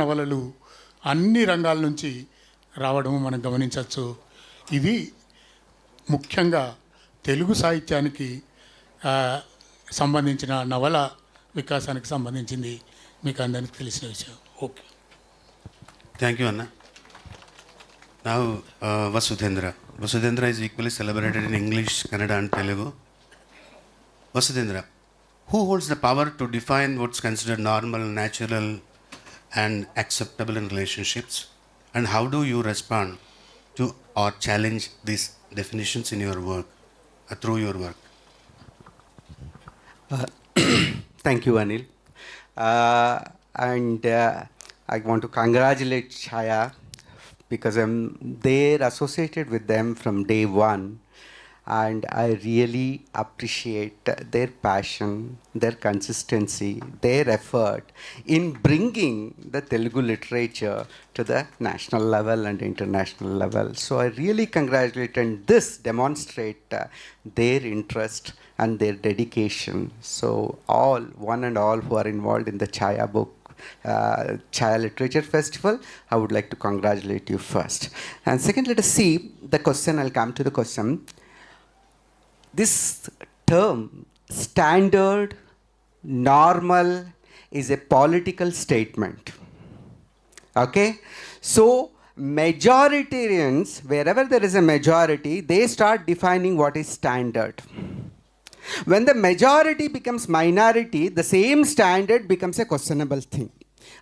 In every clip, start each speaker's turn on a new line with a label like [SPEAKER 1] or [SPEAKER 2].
[SPEAKER 1] నవలలు అన్ని రంగాల నుంచి రావడం మనం గమనించవచ్చు. ఇది ముఖ్యంగా తెలుగు సాహిత్యానికి సంబంధించిన నవల వికాసానికి సంబంధించింది, మీకు అందరికీ తెలిసిన విషయం. ఓకే,
[SPEAKER 2] థ్యాంక్ యూ అన్న. Now Vasudhendra is equally celebrated in English, Kannada and Telugu. Vasudhendra, who holds the power to define what's considered normal, natural and acceptable in relationships, and how do you respond to or challenge these definitions in your work, through your work?
[SPEAKER 3] Thank you, Anil. And I want to congratulate Chaaya because I'm there associated with them from day one, and I really appreciate their passion, their consistency, their effort in bringing the Telugu literature to the national level and international level. So I really congratulate, and this demonstrate their interest and their dedication. So all, one and all who are involved in the Chaaya book, Chaaya Literature Festival, I would like to congratulate you first. And second, let us see the question. I'll come to the question. This term, standard, normal, is a political statement. Okay? So, majoritarians, wherever there is a majority, they start defining what is standard. When the majority becomes minority, the same standard becomes a questionable thing.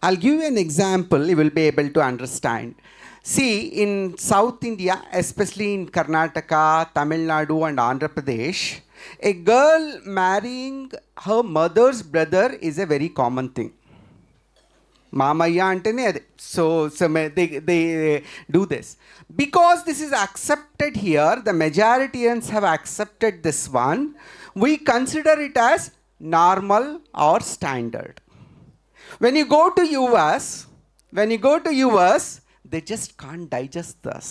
[SPEAKER 3] I'll give you an example, you will be able to understand. See, in South India, especially in Karnataka, Tamil Nadu and Andhra Pradesh, a girl marrying her mother's brother is a very common thing. Mamaya antene ade. So they do this. Because this is accepted here, the majoritarians have accepted this one, we consider it as normal or standard. When you go to US, they just can't digest this.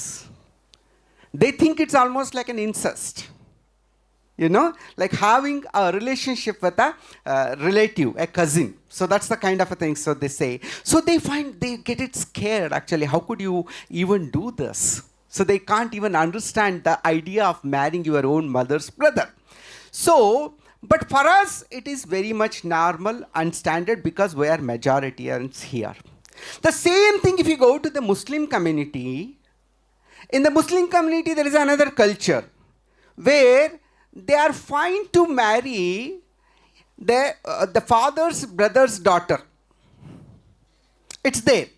[SPEAKER 3] They think it's almost like an incest. You know, like having a relationship with a relative, a cousin. So that's the kind of a thing, so they say. So they get it scared actually. How could you even do this? So they can't even understand the idea of marrying your own mother's brother. So, but for us, it is very much normal and standard because we are majoritarians here. The same thing if you go to the Muslim community. In the Muslim community, there is another culture where they are fine to marry the father's brother's daughter. It's there.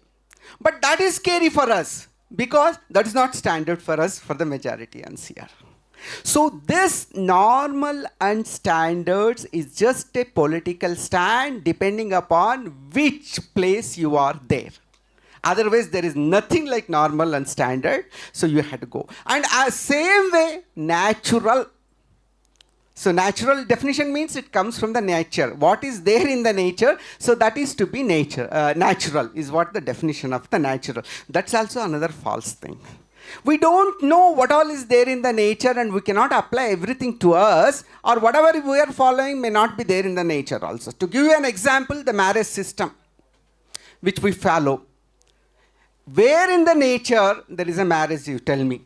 [SPEAKER 3] But that is scary for us because that is not standard for us, for the majoritarians here. So this normal and standards is just a political stand depending upon which place you are there. Otherwise, there is nothing like normal and standard, so you have to go. And same way, natural. So natural definition means it comes from the nature. What is there in the nature, so that is to be nature. Natural is what the definition of the natural. That's also another false thing. We don't know what all is there in the nature, and we cannot apply everything to us, or whatever we are following may not be there in the nature also. To give you an example, the marriage system which we follow. Where in the nature there is a marriage, you tell me?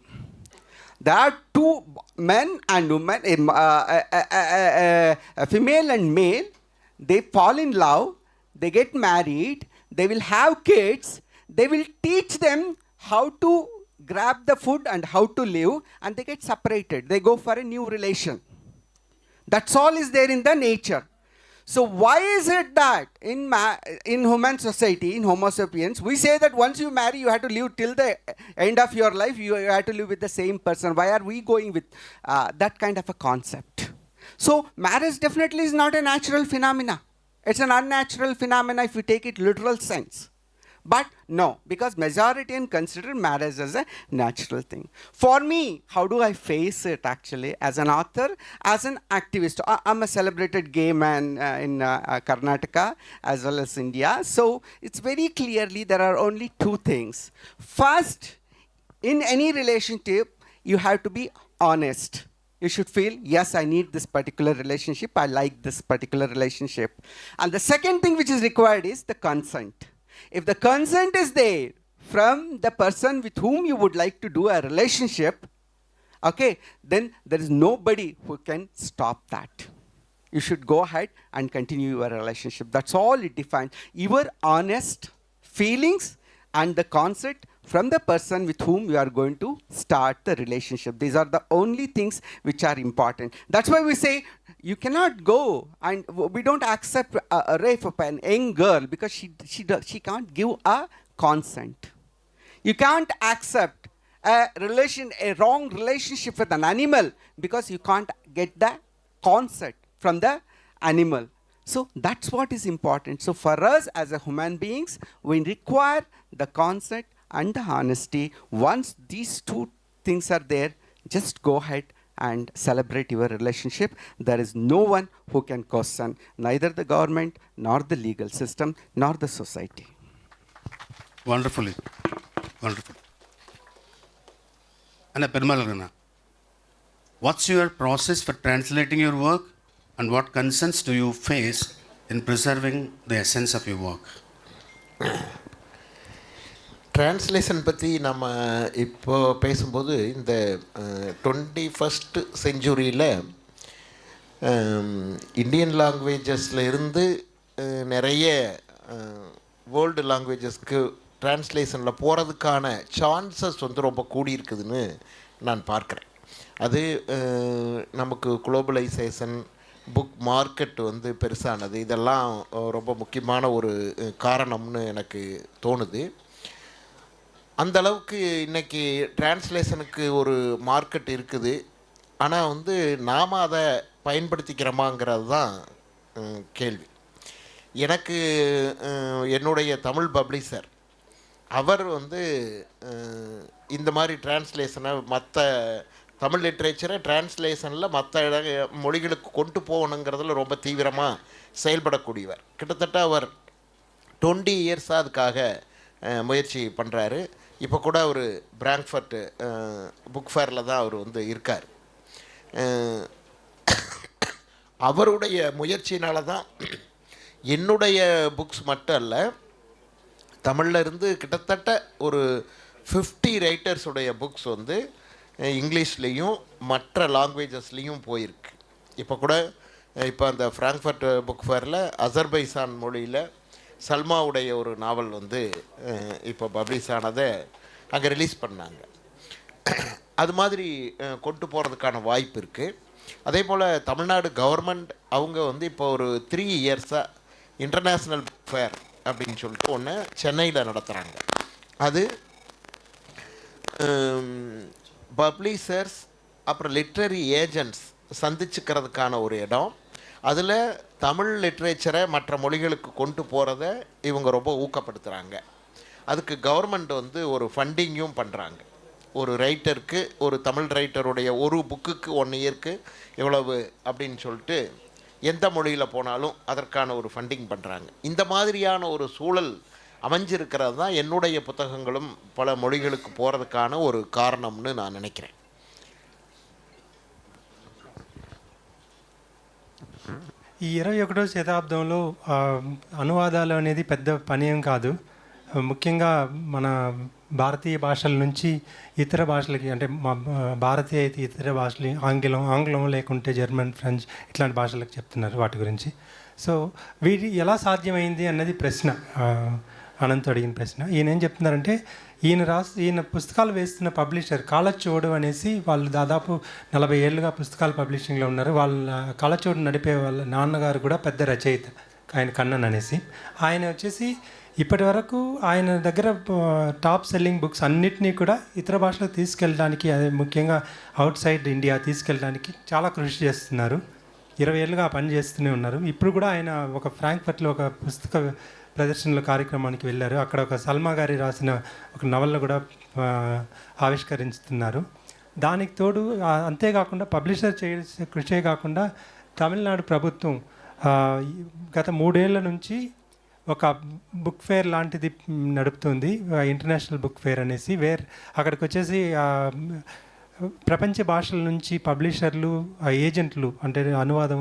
[SPEAKER 3] There are two men and women, a female and male, they fall in love, they get married, they will have kids, they will teach them how to grab the food and how to live, and they get separated. They go for a new relation. That's all is there in the nature. So why is it that in human society, in Homo sapiens, we say that once you marry, you have to live till the end of your life, you have to live with the same person. Why are we going with that kind of a concept? So marriage definitely is not a natural phenomena. It's an unnatural phenomena if you take it literal sense. But no, because majority consider marriage as a natural thing. For me, how do I face it actually as an author, as an activist? I'm a celebrated gay man in Karnataka as well as India. So it's very clearly there are only two things. First, in any relationship, you have to be honest. You should feel, yes, I need this particular relationship. I like this particular relationship. And the second thing which is required is the consent. if the consent is there from the person with whom you would like to do a relationship, okay, then there is nobody who can stop that. You should go ahead and continue your relationship. That's all it defines. Your honest feelings and the consent from the person with whom you are going to start the relationship. These are the only things which are important. That's why we say you cannot go, and we don't accept a rape of an young girl because she can't give a consent. You can't accept a wrong relationship with an animal because you can't get the consent from the animal. So that's what is important. So for us as a human beings, we require the consent and the honesty. Once these two things are there, just go ahead and celebrate your relationship. There is no one who can question, neither the government, nor the legal system, nor the society.
[SPEAKER 2] Wonderfully. Wonderful. And Perumalagana, what's your process for translating your work, and what concerns do you face in preserving the essence of your work?
[SPEAKER 4] Translation பற்றி நம்ம இப்போ பேசும்போது இந்த 21st செஞ்சுரியில் Indian லாங்குவேஜஸில் இருந்து நிறைய world லாங்குவேஜஸ்க்கு டிரான்ஸ்லேஷனில் போகிறதுக்கான chances வந்து ரொம்ப கூடியிருக்குதுன்னு நான் பார்க்குறேன். அது நமக்கு குளோபலைசேஷன், புக் மார்க்கெட் வந்து பெருசானது, இதெல்லாம் ரொம்ப முக்கியமான ஒரு காரணம்னு எனக்கு தோணுது. அந்த அளவுக்கு இன்றைக்கி டிரான்ஸ்லேஷனுக்கு ஒரு மார்க்கெட் இருக்குது. ஆனால் வந்து நாம் அதை பயன்படுத்திக்கிறோமாங்கிறது தான் கேள்வி. எனக்கு என்னுடைய தமிழ் பப்ளிஷர் அவர் வந்து இந்த மாதிரி டிரான்ஸ்லேஷனை மற்ற தமிழ் லிட்ரேச்சரை டிரான்ஸ்லேஷனில் மற்ற மொழிகளுக்கு கொண்டு போகணுங்கிறதுல ரொம்ப தீவிரமாக செயல்படக்கூடியவர். கிட்டத்தட்ட அவர் 20 இயர்ஸாக அதுக்காக முயற்சி பண்ணுறாரு. இப்போ கூட அவர் பிராங்க்ஃபர்ட் புக் ஃபேரில் தான் அவர் வந்து இருக்கார். அவருடைய முயற்சினால தான் என்னுடைய புக்ஸ் மட்டும் அல்ல, தமிழில் இருந்து கிட்டத்தட்ட ஒரு 50 ரைட்டர்ஸுடைய புக்ஸ் வந்து இங்கிலீஷ்லேயும் மற்ற லாங்குவேஜஸ்லேயும் போயிருக்கு. இப்போ கூட இப்போ அந்த ஃப்ராங்க்ஃபர்ட் புக் ஃபேரில் அசர்பைசான் மொழியில் சல்மாவுடைய ஒரு நாவல் வந்து இப்போ பப்ளிஷ் ஆனதை அங்கே ரிலீஸ் பண்ணாங்க. அது மாதிரி கொண்டு போகிறதுக்கான வாய்ப்பு இருக்குது. அதே போல் தமிழ்நாடு கவர்மெண்ட் அவங்க வந்து இப்போ ஒரு 3 இயர்ஸாக இன்டர்நேஷ்னல் புக் ஃபேர் அப்படின்னு சொல்லிட்டு ஒன்று சென்னையில் நடத்துகிறாங்க. அது பப்ளிஷர்ஸ் அப்புறம் லிட்ரரி ஏஜென்ட்ஸ் சந்திச்சுக்கிறதுக்கான ஒரு இடம். அதில் தமிழ் லிட்ரேச்சரை மற்ற மொழிகளுக்கு கொண்டு போகிறத இவங்க ரொம்ப ஊக்கப்படுத்துகிறாங்க. அதுக்கு கவர்மெண்ட் வந்து ஒரு ஃபண்டிங்கும் பண்ணுறாங்க. ஒரு ரைட்டருக்கு, ஒரு தமிழ் ரைட்டருடைய ஒரு புக்குக்கு 1 இயருக்கு எவ்வளவு அப்படின்னு சொல்லிட்டு எந்த மொழியில் போனாலும் அதற்கான ஒரு ஃபண்டிங் பண்ணுறாங்க. இந்த மாதிரியான ஒரு சூழல் அமைஞ்சிருக்கிறது தான் என்னுடைய புத்தகங்களும் பல மொழிகளுக்கு போகிறதுக்கான ஒரு காரணம்னு நான் நினைக்கிறேன்.
[SPEAKER 5] ఈ 21వ శతాబ్దంలో అనువాదాలు అనేది పెద్ద పని ఏం కాదు. ముఖ్యంగా మన భారతీయ భాషల నుంచి ఇతర భాషలకి, అంటే మా భారతీయ అయితే ఇతర భాషలు ఆంగ్లం లేకుంటే జర్మన్, ఫ్రెంచ్ ఇట్లాంటి భాషలకు చెప్తున్నారు వాటి గురించి. సో వీటి ఎలా సాధ్యమైంది అన్నది ప్రశ్న, అనంత్ అడిగిన ప్రశ్న. ఈయన ఏం చెప్తున్నారంటే, ఈయన పుస్తకాలు వేస్తున్న పబ్లిషర్ కాళచోడు అనేసి, వాళ్ళు దాదాపు 40 ఏళ్ళుగా పుస్తకాల పబ్లిషింగ్లో ఉన్నారు. వాళ్ళ కాళచోడు నడిపే వాళ్ళ నాన్నగారు కూడా పెద్ద రచయిత, ఆయన కన్నన్ అనేసి. ఆయన వచ్చేసి ఇప్పటి వరకు ఆయన దగ్గర టాప్ సెల్లింగ్ బుక్స్ అన్నిటినీ కూడా ఇతర భాషలకు తీసుకెళ్ళడానికి, అదే ముఖ్యంగా అవుట్ సైడ్ ఇండియా తీసుకెళ్ళడానికి చాలా కృషి చేస్తున్నారు. 20 ఏళ్ళుగా ఆ పని చేస్తూనే ఉన్నారు. ఇప్పుడు కూడా ఆయన ఒక ఫ్రాంక్ఫర్ట్లో ఒక పుస్తక ప్రదర్శనల కార్యక్రమానికి వెళ్ళారు. అక్కడ ఒక సల్మా గారి రాసిన ఒక నవలను కూడా ఆవిష్కరిస్తున్నారు. దానికి తోడు అంతేకాకుండా పబ్లిషర్ చేసే కృషే కాకుండా తమిళనాడు ప్రభుత్వం గత 3 ఏళ్ల నుంచి ఒక బుక్ ఫేర్ లాంటిది నడుపుతుంది, ఇంటర్నేషనల్ బుక్ ఫేర్ అనేసి. అక్కడికి వచ్చేసి ప్రపంచ భాషల నుంచి పబ్లిషర్లు, ఆ ఏజెంట్లు అంటే అనువాదం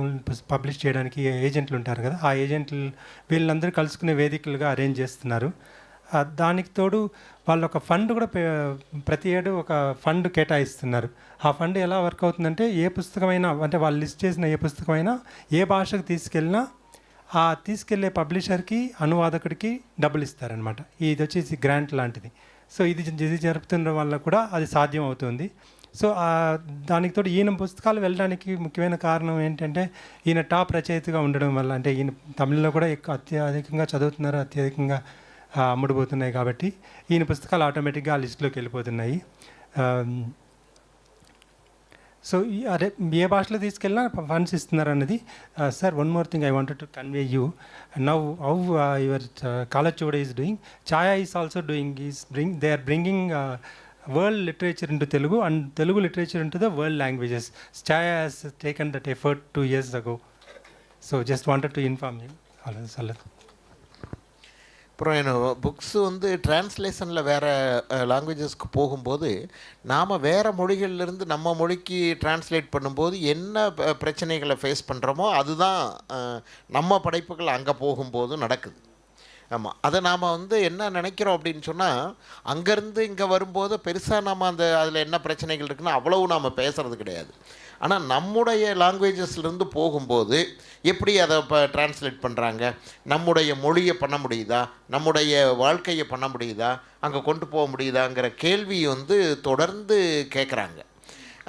[SPEAKER 5] పబ్లిష్ చేయడానికి ఏజెంట్లు ఉంటారు కదా, ఆ ఏజెంట్లు వీళ్ళందరూ కలుసుకునే వేదికలుగా అరేంజ్ చేస్తున్నారు. దానికి తోడు వాళ్ళు ఒక ఫండ్ కూడా ప్రతి ఏడు ఒక ఫండ్ కేటాయిస్తున్నారు. ఆ ఫండ్ ఎలా వర్క్ అవుతుందంటే ఏ పుస్తకమైనా అంటే వాళ్ళు లిస్ట్ చేసిన ఏ పుస్తకమైనా ఏ భాషకు తీసుకెళ్ళినా ఆ తీసుకెళ్లే పబ్లిషర్కి, అనువాదకుడికి డబ్బులు ఇస్తారనమాట. ఇది వచ్చేసి గ్రాంట్ లాంటిది. సో ఇది జరుపుతున్న వల్ల కూడా అది సాధ్యం అవుతుంది. సో దానికి తోడు ఈయన పుస్తకాలు వెళ్ళడానికి ముఖ్యమైన కారణం ఏంటంటే ఈయన టాప్ రచయితగా ఉండడం వల్ల, అంటే ఈయన తమిళలో కూడా అత్యధికంగా చదువుతున్నారు, అత్యధికంగా అమ్ముడుపోతున్నాయి కాబట్టి ఈయన పుస్తకాలు ఆటోమేటిక్గా ఆ లిస్టులోకి వెళ్ళిపోతున్నాయి. సో అదే ఏ భాషలో తీసుకెళ్ళినా ఫండ్స్ ఇస్తున్నారు అన్నది. Sir, one more thing I wanted to convey you. Now how your college Jubilee is doing, Chaaya is also doing, they are bringing world literature into Telugu and Telugu literature into the world languages. Chaaya has taken that effort 2 years ago. So just wanted to inform you.
[SPEAKER 4] அப்புறம் என்ன books வந்து டிரான்ஸ்லேஷனில் வேறு லாங்குவேஜஸ்க்கு போகும்போது நாம் வேறு மொழிகள்லேருந்து நம்ம மொழிக்கு translate பண்ணும்போது என்ன பிரச்சனைகளை ஃபேஸ் பண்ணுறோமோ அதுதான் நம்ம படைப்புகள் அங்கே போகும்போது நடக்குது. ஆமாம், அதை நாம் வந்து என்ன நினைக்கிறோம் அப்படின்னு சொன்னால், அங்கேருந்து இங்கே வரும்போது பெருசாக நம்ம அதில் என்ன பிரச்சனைகள் இருக்குன்னு அவ்வளவு நாம் பேசுகிறது கிடையாது. ஆனால் நம்முடைய லாங்குவேஜஸ்லேருந்து போகும்போது எப்படி அதை இப்போ டிரான்ஸ்லேட் பண்ணுறாங்க, நம்முடைய மொழியை பண்ண முடியுதா, நம்முடைய வாழ்க்கையை பண்ண முடியுதா, அங்கே கொண்டு போக முடியுதாங்கிற கேள்வி வந்து தொடர்ந்து கேட்குறாங்க.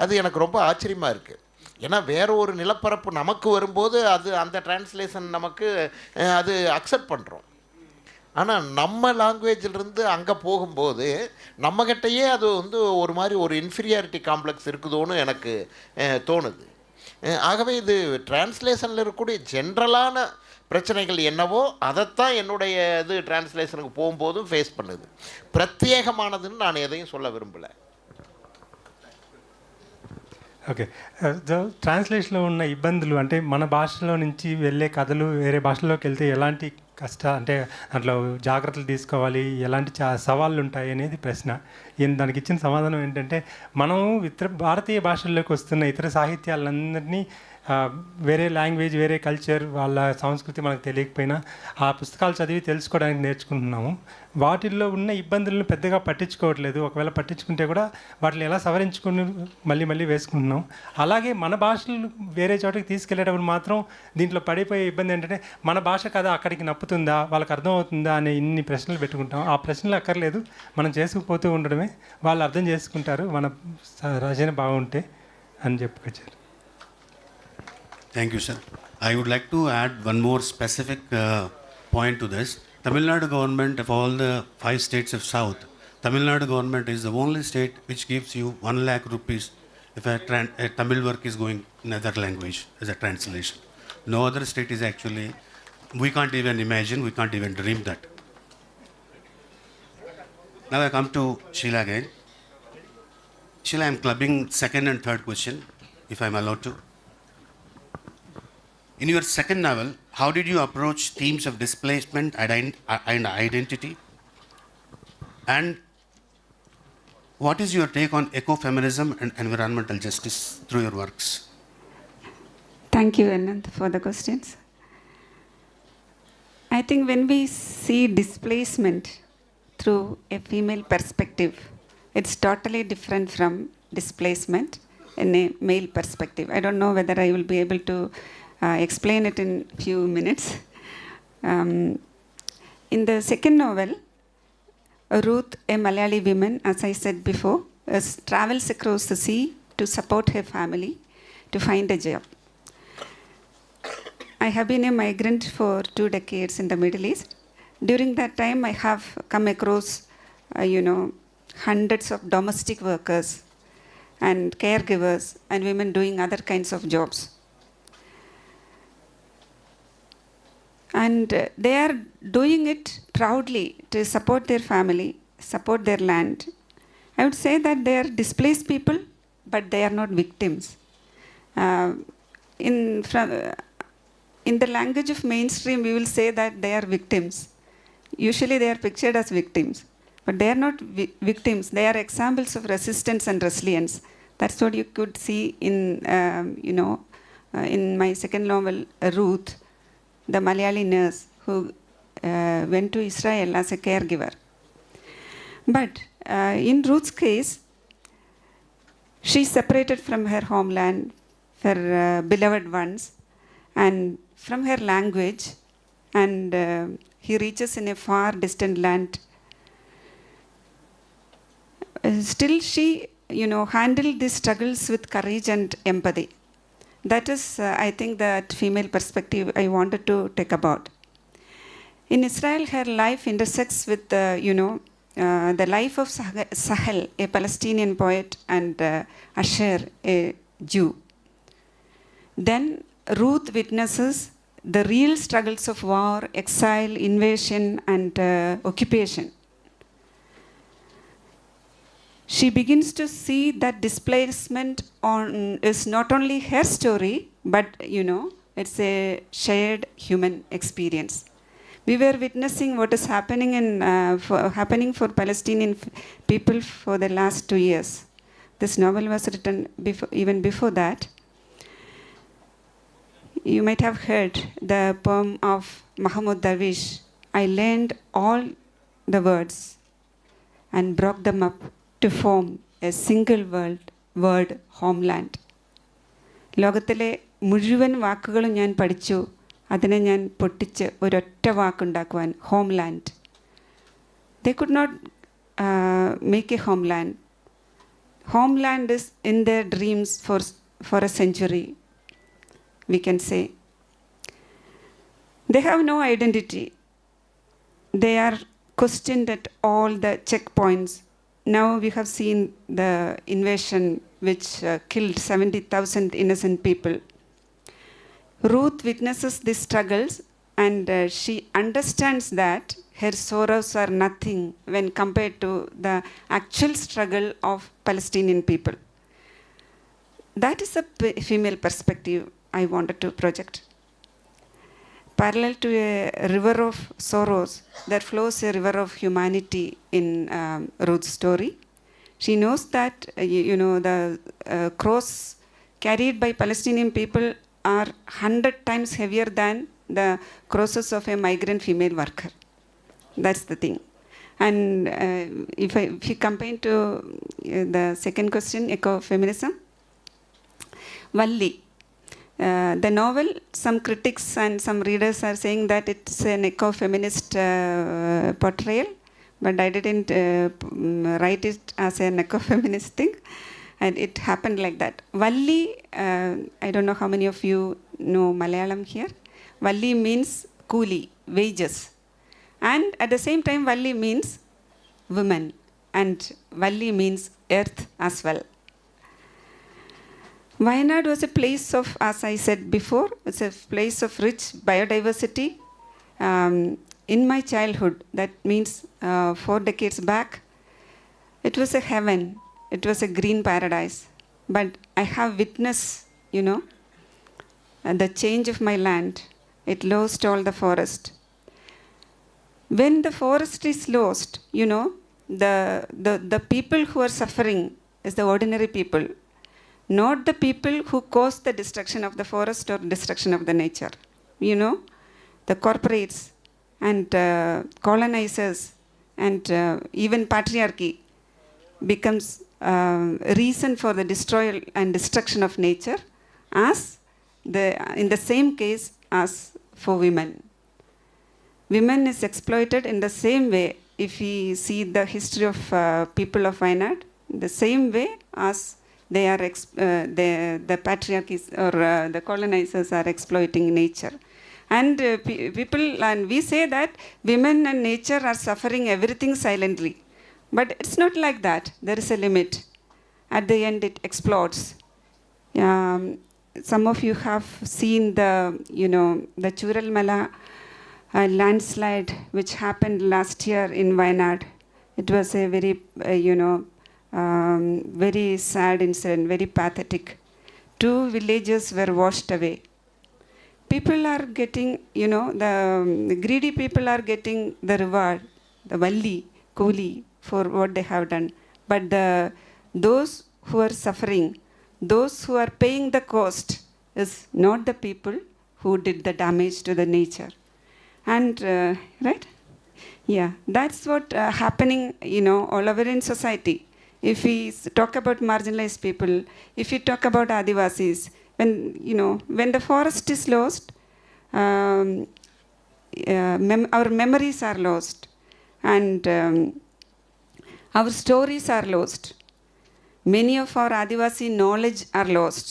[SPEAKER 4] அது எனக்கு ரொம்ப ஆச்சரியமாக இருக்குது. ஏன்னா வேறு ஒரு நிலப்பரப்பு நமக்கு வரும்போது அந்த டிரான்ஸ்லேஷன் நமக்கு அது அக்செப்ட் பண்ணுறோம். ஆனால் நம்ம லாங்குவேஜிலிருந்து அங்கே போகும்போது நம்மக்கிட்டையே அது வந்து ஒரு மாதிரி ஒரு இன்ஃபீரியாரிட்டி காம்ப்ளெக்ஸ் இருக்குதோன்னு எனக்கு தோணுது. ஆகவே இது டிரான்ஸ்லேஷனில் இருக்கக்கூடிய ஜென்ரலான பிரச்சனைகள் என்னவோ அதைத்தான் என்னுடைய இது டிரான்ஸ்லேஷனுக்கு போகும்போதும் ஃபேஸ் பண்ணுது. பிரத்யேகமானதுன்னு நான் எதையும் சொல்ல விரும்பலை.
[SPEAKER 5] ఓకే, ట్రాన్స్లేషన్లో ఉన్న ఇబ్బందులు అంటే మన భాషలో నుంచి వెళ్ళే కథలు వేరే భాషలోకి వెళ్తే ఎలాంటి అంటే దాంట్లో జాగ్రత్తలు తీసుకోవాలి, ఎలాంటి సవాళ్ళు ఉంటాయి అనేది ప్రశ్న. దానికి ఇచ్చిన సమాధానం ఏంటంటే, మనం భారతీయ భాషల్లోకి వస్తున్న ఇతర సాహిత్యాలందరినీ వేరే లాంగ్వేజ్, వేరే కల్చర్, వాళ్ళ సంస్కృతి మనకు తెలియకపోయినా ఆ పుస్తకాలు చదివి తెలుసుకోవడానికి నేర్చుకుంటున్నాము. వాటిల్లో ఉన్న ఇబ్బందులను పెద్దగా పట్టించుకోవట్లేదు. ఒకవేళ పట్టించుకుంటే కూడా వాటిని ఎలా సవరించుకుని మళ్ళీ మళ్ళీ వేసుకుంటున్నాం. అలాగే మన భాషలు వేరే చోటకి తీసుకెళ్ళేటప్పుడు మాత్రం దీంట్లో పడిపోయే ఇబ్బంది ఏంటంటే, మన భాష కదా అక్కడికి నప్పుతుందా, వాళ్ళకి అర్థం అవుతుందా అనే ఇన్ని ప్రశ్నలు పెట్టుకుంటాం. ఆ ప్రశ్నలు అక్కర్లేదు, మనం చేసుకుపోతూ ఉండడమే. వాళ్ళు అర్థం చేసుకుంటారు మన రచన బాగుంటే అని చెప్పుకొచ్చారు.
[SPEAKER 2] Thank you, sir. I would like to add one more specific point to this. Tamil Nadu government, of all the 5 states of South, Tamil Nadu government is the only state which gives you 1 lakh rupees if a Tamil work is going in other language as a translation. No other state is actually, we can't even imagine, we can't even dream that. Now I come to Sheila again. Sheila, I am clubbing second and third question, if I am allowed to. In your second novel, how did you approach themes of displacement and identity? And what is your take on ecofeminism and environmental justice through your works?
[SPEAKER 6] Thank you, Anand, for the questions. I think when we see displacement through a female perspective, it's totally different from displacement in a male perspective. I don't know whether I will be able to explain it in few minutes. In the second novel, Ruth, a Malayali woman, as I said before, travels across the sea to support her family to find a job. I have been a migrant for 2 decades in the Middle East. During that time, I have come across, hundreds of domestic workers and caregivers and women doing other kinds of jobs. And they are doing it proudly to support their family, support their land. I would say that they are displaced people, but they are not victims. In the language of mainstream, we will say that they are victims. Usually they are pictured as victims, but they are not victims. They are examples of resistance and resilience. That's what you could see in, in my second novel, Ruth, the Malayali nurse who went to Israel as a caregiver. But in Ruth's case, she separated from her homeland, her beloved ones, and from her language, and he reaches in a far distant land. Still, she, handled these struggles with courage and empathy. That is, I think, that female perspective I wanted to take about. In Israel, her life intersects with, the life of Sahel, a Palestinian poet, and Asher, a Jew. Then Ruth witnesses the real struggles of war, exile, invasion, and occupation. She begins to see that displacement is not only her story, but it's a shared human experience. We were witnessing what is happening happening for Palestinian people for the last 2 years. This novel was written even before that. You might have heard the poem of Mahmoud Darwish. I learned all the words and broke them up to form a single word, homeland. ലോകത്തിലെ മുഴുവൻ വാക്കുകളും ഞാൻ പഠിച്ചു, അതിനെ ഞാൻ പൊട്ടിച്ച് ഒരൊറ്റ വാക്കുണ്ടാക്കുവാൻ, homeland. They could not make a homeland. Homeland is in their dreams for a century, we can say. They have no identity. They are questioned at all the checkpoints. Now we have seen the invasion which killed 70,000 innocent people. Ruth witnesses these struggles, and she understands that her sorrows are nothing when compared to the actual struggle of Palestinian people. That is a female perspective I wanted to project. Parallel to a river of sorrows, there flows a river of humanity in Ruth's story. She knows that, the cross carried by Palestinian people are 100 times heavier than the crosses of a migrant female worker. That's the thing. And if you compare to the second question, ecofeminism, Valli. The novel, some critics and some readers are saying that it's an eco-feminist portrayal, but I didn't write it as an eco-feminist thing, and it happened like that. Valli, I don't know how many of you know Malayalam here. Valli means kuli, wages. And at the same time, Valli means women, and Valli means earth as well. Wayanad was a place of, as I said before, it's a place of rich biodiversity. In my childhood, that means 4 decades back, it was a heaven. It was a green paradise. But I have witnessed, the change of my land. It lost all the forest. When the forest is lost, the people who are suffering is the ordinary people, not the people who cause the destruction of the forest or destruction of the nature. The corporates and colonizers and even patriarchy becomes reason for the destroyal and destruction of nature, as in the same case as for women. Women is exploited in the same way. If we see the history of people of Wayanad, the same way as they are the patriarchies or the colonizers are exploiting nature. And people, and we say that women and nature are suffering everything silently. But it's not like that. There is a limit. At the end, it explodes. Some of you have seen the Churalmala landslide which happened last year in Wayanad. It was a very, very sad incident, very pathetic. 2 villages were washed away. People are getting, the greedy people are getting the reward, the valli, kuli, for what they have done. But those who are suffering, those who are paying the cost is not the people who did the damage to the nature. And, right? Yeah, that's what happening, all over in society. If we talk about marginalized people, if we talk about Adivasis, when the forest is lost, our memories are lost, and our stories are lost. Many of our Adivasi knowledge are lost.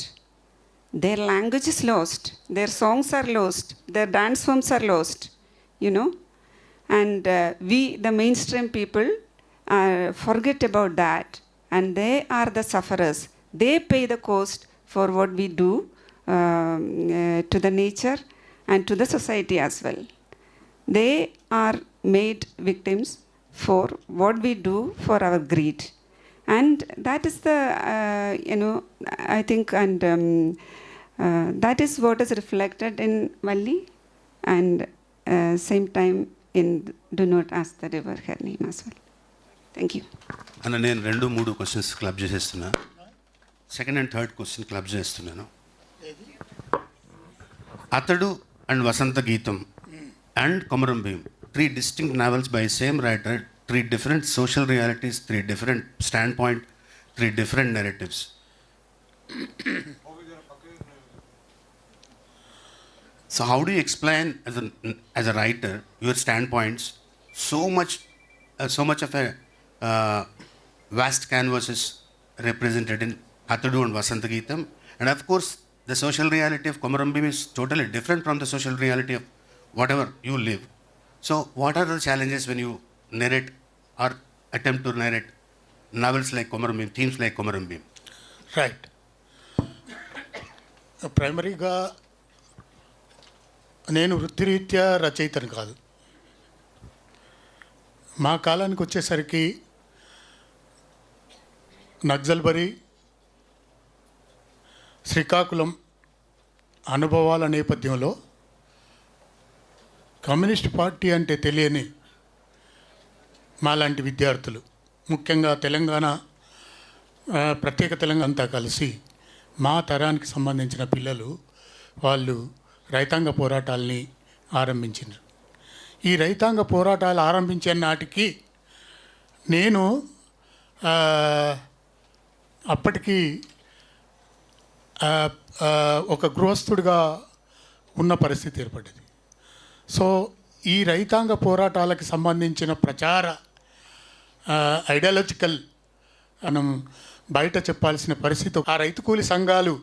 [SPEAKER 6] Their language is lost. Their songs are lost. Their dance forms are lost, And we, the mainstream people, forget about that. And they are the sufferers. They pay the cost for what we do to the nature and to the society as well. They are made victims for what we do for our greed. And that is the, I think, and that is what is reflected in Valli, and same time in Do Not Ask the River her name as well. Thank you.
[SPEAKER 2] అన్న నేను 2-3 questions club చేసేస్తున్నా. Second and third question club చేస్తున్నాను. Athadu and Vasantha Geetham and Komaram Bheem, 3 distinct novels by same writer, 3 different social realities, 3 different standpoint, 3 different narratives. So how do you explain as a writer your standpoints? So much of a vast canvas is represented in Atadu and Vasanta Geetam, and of course the social reality of Komaram Bhim is totally different from the social reality of whatever you live. So what are the challenges when you narrate or attempt to narrate novels like Komaram Bhim, themes like Komaram Bhim?
[SPEAKER 1] Right. ప్రైమరీగా నేను వృత్తిరీత్యా రచయితను కాదు. మా కాలానికి వచ్చేసరికి నక్సల్బరీ, శ్రీకాకుళం అనుభవాల నేపథ్యంలో communist party అంటే తెలియని మాలాంటి విద్యార్థులు, ముఖ్యంగా తెలంగాణ, ప్రత్యేక తెలంగాణ అంతా కలిసి మా తరానికి సంబంధించిన పిల్లలు వాళ్ళు రైతాంగ పోరాటాలని ఆరంభించారు. ఈ రైతాంగ పోరాటాలు ఆరంభించే నాటికి నేను అప్పటికి ఒక గృహస్థుడిగా ఉన్న పరిస్థితి ఏర్పడ్డది. సో ఈ రైతాంగ పోరాటాలకు సంబంధించిన ప్రచార ఐడియాలజికల్ మనం బయట చెప్పాల్సిన పరిస్థితి. ఆ రైతు కూలి సంఘాలు